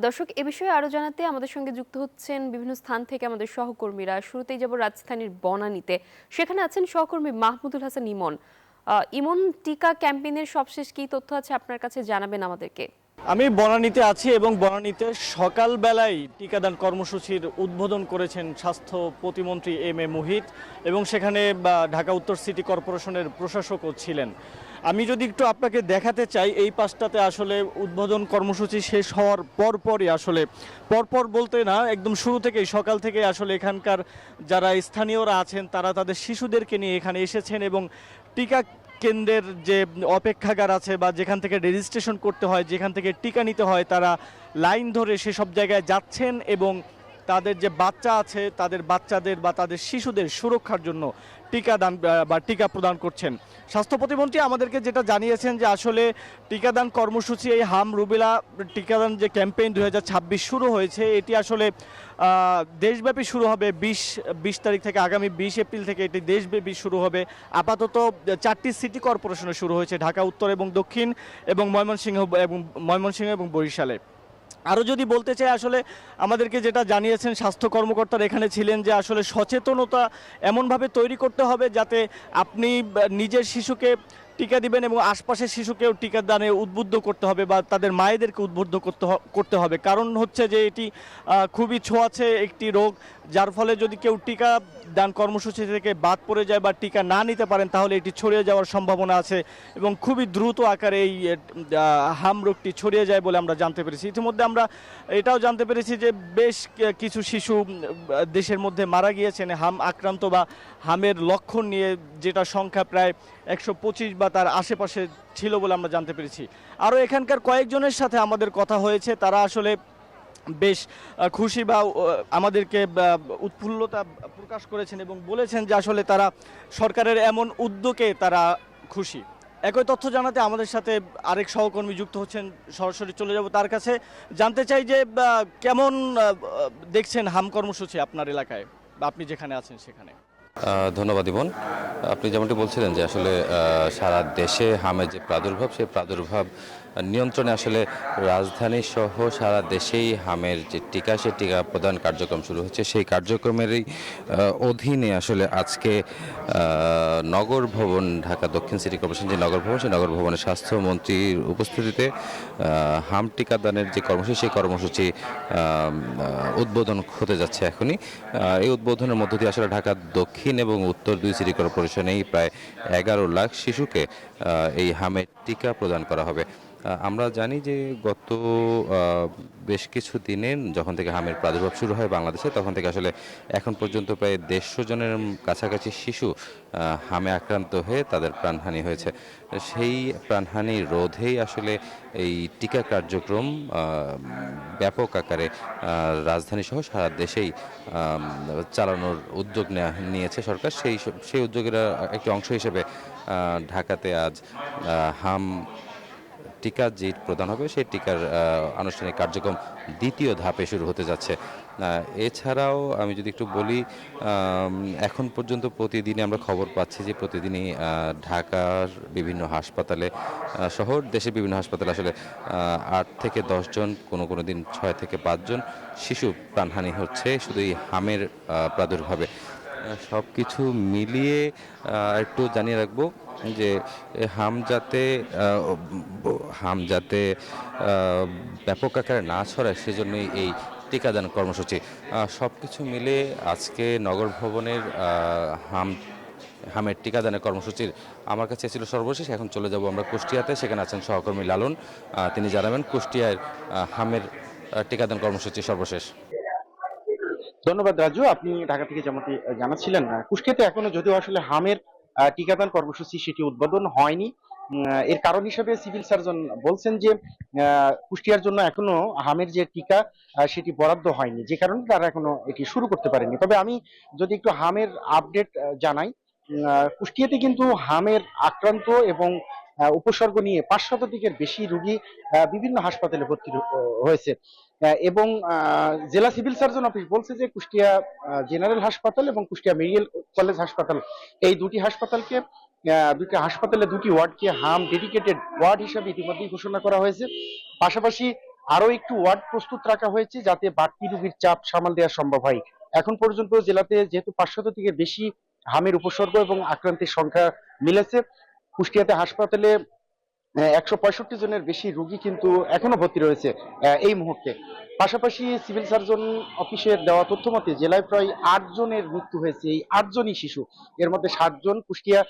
দর্শক, এ বিষয়ে আরো জানাতে আমাদের সঙ্গে যুক্ত হচ্ছেন বিভিন্ন স্থান থেকে আমাদের সহকর্মীরা। শুরুতেই যাব রাজধানীর বনানীতে। সেখানে আছেন সহকর্মী মাহমুদুল হাসান ইমন। ইমন, টিকা ক্যাম্পেইনের সবশেষ কি তথ্য আছে আপনার কাছে জানাবেন আমাদেরকে। আমি বনানীতে আছি এবং বনানীতে সকালবেলায় টিকাদান কর্মসূচির উদ্বোধন করেছেন স্বাস্থ্য প্রতিমন্ত্রী এম এ মুহিত এবং সেখানে ঢাকা উত্তর সিটি কর্পোরেশনের প্রশাসকও ছিলেন। আমি যদি একটু আপনাকে দেখাতে চাই, এই পাশটাতে আসলে উদ্বোধন কর্মসূচি শেষ হওয়ার পরপরই আসলে পরপর বলতে না, একদম শুরু থেকেই সকাল থেকে আসলে এখানকার যারা স্থানীয়রা আছেন তারা তাদের শিশুদেরকে নিয়ে এখানে এসেছেন এবং টিকা কেন্দ্রের যে অপেক্ষাগার আছে বা যেখান থেকে রেজিস্ট্রেশন করতে হয়, যেখান থেকে টিকা নিতে হয়, তারা লাইন ধরে সেসব জায়গায় যাচ্ছেন এবং তাদের যে বাচ্চা আছে তাদের বাচ্চাদের বা তাদের শিশুদের সুরক্ষার জন্য টিকাদান বা টিকা প্রদান করছেন। স্বাস্থ্য প্রতিমন্ত্রী আমাদেরকে যেটা জানিয়েছেন যে আসলে টিকাদান কর্মসূচি, এই হাম রুবেলা টিকাদান যে ক্যাম্পেইন 2026 শুরু হয়েছে, এটি আসলে দেশব্যাপী শুরু হবে 20 তারিখ থেকে। আগামী 20 এপ্রিল থেকে এটি দেশব্যাপী শুরু হবে। আপাতত 4টি সিটি কর্পোরেশনে শুরু হয়েছে, ঢাকা উত্তর এবং দক্ষিণ এবং ময়মনসিংহ এবং বরিশালে। আরও যদি বলতে চাই, আসলে আমাদেরকে যেটা জানিয়েছেন স্বাস্থ্য কর্মকর্তারা এখানে ছিলেন যে আসলে সচেতনতা এমনভাবে তৈরি করতে হবে যাতে আপনি নিজের শিশুকে টিকা দিবেন এবং আশপাশের শিশুকেও টিকাদানে উদ্বুদ্ধ করতে হবে বা তাদের মায়েদেরকে উদ্বুদ্ধ করতে হবে। কারণ হচ্ছে যে এটি খুবই ছোঁয়াচে একটি রোগ, যার ফলে যদি কেউ টিকা দান কর্মসূচি থেকে বাদ পড়ে যায় বা টিকা না নিতে পারেন তাহলে এটি ছড়িয়ে যাওয়ার সম্ভাবনা আছে এবং খুবই দ্রুত আকারে এই হাম রোগটি ছড়িয়ে যায় বলে আমরা জানতে পেরেছি। ইতিমধ্যে আমরা এটাও জানতে পেরেছি যে বেশ কিছু শিশু দেশের মধ্যে মারা গিয়েছেন হাম আক্রান্ত বা হামের লক্ষণ নিয়ে, যেটা সংখ্যা প্রায় 125 বা তার আশেপাশে ছিল বলে আমরা জানতে পেরেছি। আরও এখানকার কয়েকজনের সাথে আমাদের কথা হয়েছে, তারা আসলে বেশ খুশি বা আমাদেরকে উৎফুল্লতা প্রকাশ করেছেন এবং বলেছেন যে আসলে তারা সরকারের এমন উদ্যোগে তারা খুশি। একই তথ্য জানাতে আমাদের সাথে আরেক সহকর্মী যুক্ত হচ্ছেন, সরাসরি চলে যাব তার কাছে। জানতে চাই যে কেমন দেখছেন হাম কর্মসূচি আপনার এলাকায় বা আপনি যেখানে আছেন সেখানে। ধন্যবাদ ইমন। আপনি যেমনটি বলছিলেন যে আসলে সারা দেশে হামের যে প্রাদুর্ভাব, সেই প্রাদুর্ভাব নিয়ন্ত্রণে আসলে রাজধানী সহ সারা দেশেই হামের যে টিকা, সেই টিকা প্রদান কার্যক্রম শুরু হচ্ছে। সেই কার্যক্রমেরই অধীনে আসলে আজকে নগর ভবন, ঢাকা দক্ষিণ সিটি কর্পোরেশন যে নগর ভবন, সেই নগর ভবনের স্বাস্থ্যমন্ত্রীর উপস্থিতিতে হাম টিকাদানের যে কর্মসূচি, সেই কর্মসূচি উদ্বোধন হতে যাচ্ছে এখনই। এই উদ্বোধনের মধ্য দিয়ে আসলে ঢাকা দক্ষিণ এবং উত্তর দুই সিটি কর্পোরেশনেই প্রায় 11 লাখ শিশুকে এই হামের টিকা প্রদান করা হবে। আমরা জানি যে গত বেশ কিছু দিনে যখন থেকে হামের প্রাদুর্ভাব শুরু হয় বাংলাদেশে, তখন থেকে আসলে এখন পর্যন্ত প্রায় 150 জনের কাছাকাছি শিশু হামে আক্রান্ত হয়ে তাদের প্রাণহানি হয়েছে। সেই প্রাণহানি রোধেই আসলে এই টিকা কার্যক্রম ব্যাপক আকারে রাজধানী সহ সারা দেশেই চালানোর উদ্যোগ নিয়েছে সরকার। সেই উদ্যোগের একটি অংশ হিসেবে ঢাকাতে আজ হাম টিকা যে প্রদান হবে, সেই টিকার আনুষ্ঠানিক কার্যক্রম দ্বিতীয় ধাপে শুরু হতে যাচ্ছে। এছাড়াও আমি যদি একটু বলি, এখন পর্যন্ত প্রতিদিনই আমরা খবর পাচ্ছি যে প্রতিদিনই ঢাকার বিভিন্ন হাসপাতালে শহর দেশের বিভিন্ন হাসপাতালে আসলে 8 থেকে 10 জন, কোনো দিন 6 থেকে 5 জন শিশু প্রাণহানি হচ্ছে শুধু এই হামের প্রাদুর্ভাবে। সব কিছু মিলিয়ে একটু জানিয়ে রাখবো যে হাম যাতে ব্যাপক আকারে না ছড়ায়, সেজন্যই এই টিকাদান কর্মসূচি। সব কিছু মিলে আজকে নগর ভবনের হামের টিকাদানের কর্মসূচির আমার কাছে ছিল সর্বশেষ। এখন চলে যাব আমরা কুষ্টিয়াতে, সেখানে আছেন সহকর্মী লালন। তিনি জানাবেন কুষ্টিয়ার হামের টিকাদান কর্মসূচি সর্বশেষ। ধন্যবাদ রাজু, আপনি ঢাকা থেকে যেমনটি জানাচ্ছিলেন, কুষ্টিয়াতে এখনো যদিও আসলে হামের টিকাদান কর্মসূচি সেটি উদ্বোধন হয়নি। এর কারণ হিসেবে সিভিল সার্জন বলছেন যে কুষ্টিয়ার জন্য এখনো হামের যে টিকা সেটি বরাদ্দ হয়নি, যে কারণে তারা এখনো এটি শুরু করতে পারেনি। তবে আমি যদি একটু হামের আপডেট জানাই, কুষ্টিয়াতে কিন্তু হামের আক্রান্ত এবং উপসর্গ নিয়ে 500-র বেশি রোগী বিভিন্ন হাসপাতালে ভর্তি হয়েছে। এবং জেলা সিভিল সার্জন অফিস বলছে যে কুষ্টিয়া জেনারেল হাসপাতাল এবং কুষ্টিয়া মেডিকেল কলেজ হাসপাতাল, এই দুটি হাসপাতালকে দুটি ওয়ার্ডকে হাম ডেডিকেটেড ওয়ার্ড হিসাবে ইতিমধ্যেই ঘোষণা করা হয়েছে। পাশাপাশি আরো একটু ওয়ার্ড প্রস্তুত রাখা হয়েছে যাতে বাড়তি রোগীর চাপ সামাল দেওয়া সম্ভব হয়। এখন পর্যন্ত জেলাতে যেহেতু 500 থেকে বেশি হামের উপসর্গ এবং আক্রান্তের সংখ্যা মিলেছে, কুষ্টিয়াতে হাসপাতালে 165 জনের বেশি রোগী কিন্তু এখনো ভর্তি রয়েছে এই মুহূর্তে। পাশাপাশি সিভিল সার্জন অফিসের দেওয়া তথ্য মতে জেলায় প্রায় 8 জনের মৃত্যু হয়েছে। এই 8 জনই শিশু। এর মধ্যে 7 জন কুষ্টিয়া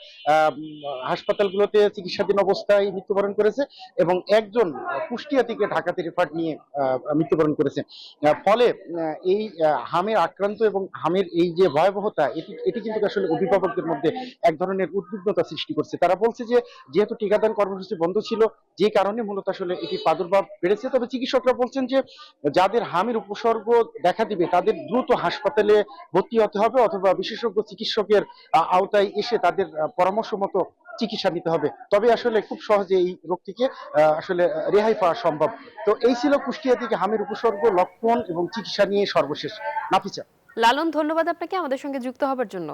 হাসপাতালগুলোতে চিকিৎসাধীন অবস্থায় মৃত্যুবরণ করেছে এবং একজন কুষ্টিয়া থেকে ঢাকাতে রেফার নিয়ে মৃত্যুবরণ করেছে। ফলে এই হামের আক্রান্ত এবং হামের এই যে ভয়াবহতা, এটি এটি কিন্তু আসলে অভিভাবকদের মধ্যে এক ধরনের উদ্বিগ্নতা সৃষ্টি করছে। তারা বলছে যে যেহেতু টিকাদান কর্মসূচি বন্ধ ছিল, যে কারণে মূলত আসলে এটি প্রাদুর্ভাব বেড়েছে। তবে চিকিৎসকরা বলছেন যে যাদের হামের উপসর্গ দেখা দিবে তাদের দ্রুত হাসপাতালে ভর্তি হতে হবে অথবা বিশেষজ্ঞ চিকিৎসকের আওতায় এসে তাদের পরামর্শ মতো চিকিৎসা নিতে হবে, তবে আসলে খুব সহজে এই রোগ থেকে আসলে রেহাই পাওয়া সম্ভব। তো এই ছিল কুষ্টিয়া থেকে হামের উপসর্গ, লক্ষণ এবং চিকিৎসা নিয়ে সর্বশেষ। নাফিসা। লালন, ধন্যবাদ আপনাকে আমাদের সঙ্গে যুক্ত হবার জন্য।